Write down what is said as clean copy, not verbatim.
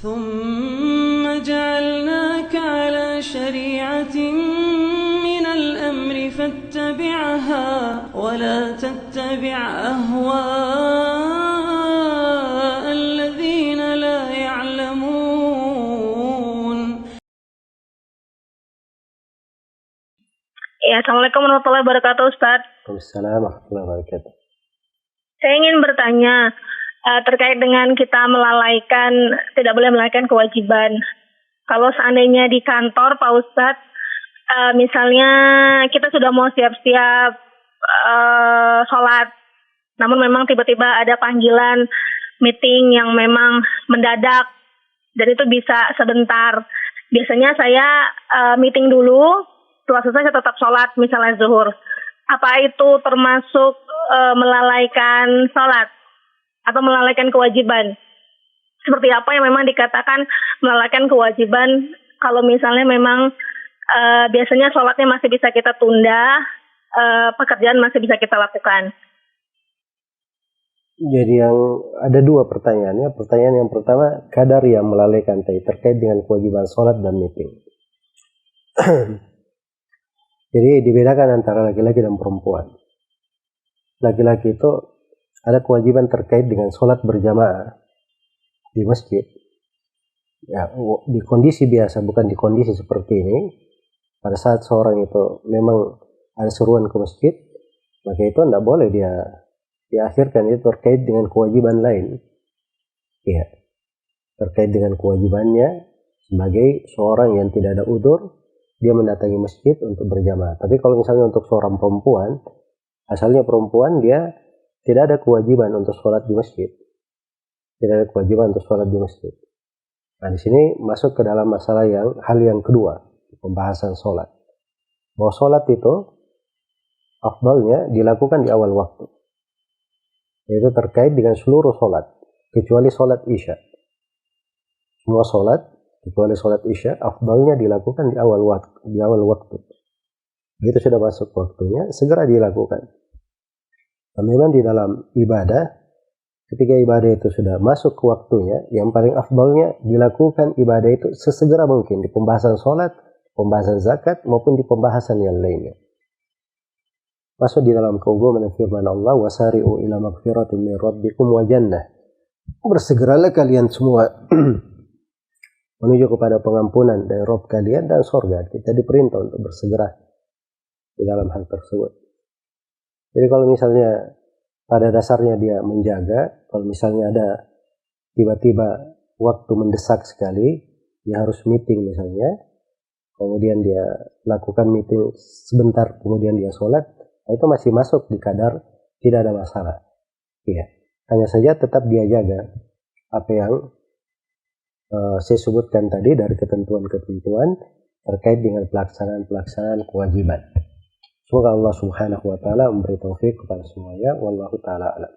ثم جعلناك على شريعة من الأمر فاتبعها ولا تتبع أهواء الذين لا يعلمون. Ya, Assalamualaikum warahmatullahi wabarakatuh, Ustaz. Waalaikumsalam warahmatullahi wabarakatuh. Saya ingin bertanya terkait dengan kita tidak boleh melalaikan kewajiban. Kalau seandainya di kantor, Pak Ustadz, misalnya kita sudah mau siap-siap sholat, namun memang tiba-tiba ada panggilan meeting yang memang mendadak, dan itu bisa sebentar. Biasanya saya meeting dulu, setelah selesai saya tetap sholat, misalnya zuhur. Apa itu termasuk melalaikan sholat atau melalaikan kewajiban? Seperti apa yang memang dikatakan melalaikan kewajiban kalau misalnya memang biasanya sholatnya masih bisa kita tunda, pekerjaan masih bisa kita lakukan? Jadi ada dua pertanyaannya. Pertanyaan yang pertama, kadar yang melalaikan terkait dengan kewajiban sholat dan meeting. Jadi dibedakan antara laki-laki dan perempuan. Laki-laki itu ada kewajiban terkait dengan sholat berjamaah di masjid. Ya, di kondisi biasa, bukan di kondisi seperti ini. Pada saat seorang itu memang ada seruan ke masjid, maka itu tidak boleh dia diakhirkan, itu terkait dengan kewajiban lain. Ya, terkait dengan kewajibannya sebagai seorang yang tidak ada udzur, dia mendatangi masjid untuk berjamaah. Tapi kalau misalnya untuk seorang perempuan, asalnya perempuan, dia tidak ada kewajiban untuk sholat di masjid. Tidak ada kewajiban untuk sholat di masjid. Nah, di sini masuk ke dalam masalah hal yang kedua, pembahasan sholat. Bahwa sholat itu afdalnya dilakukan di awal waktu. Yaitu terkait dengan seluruh sholat, kecuali sholat isya. Semua sholat, kecuali sholat isya, afdalnya dilakukan di awal waktu. Itu sudah masuk waktunya, segera dilakukan. Dan memang di dalam ibadah, ketika ibadah itu sudah masuk ke waktunya, yang paling afdalnya dilakukan ibadah itu sesegera mungkin, di pembahasan sholat, pembahasan zakat, maupun di pembahasan yang lainnya. Masuk di dalam keumuman firman Allah, wasari'u ila magfiratin min rabbikum wa jannah. Bersegeralah kalian semua menuju kepada pengampunan dari Rabb kalian dan surga. Kita diperintah untuk bersegera di dalam hal tersebut. Jadi kalau misalnya pada dasarnya dia menjaga, kalau misalnya ada tiba-tiba waktu mendesak sekali, dia harus meeting misalnya, kemudian dia lakukan meeting sebentar, kemudian dia sholat, nah itu masih masuk di kadar tidak ada masalah. Ya, hanya saja tetap dia jaga apa yang saya sebutkan tadi dari ketentuan-ketentuan terkait dengan pelaksanaan kewajiban. Semoga Allah Subhanahu wa taala memberi taufik kepada semuanya. Wallahu taala alam.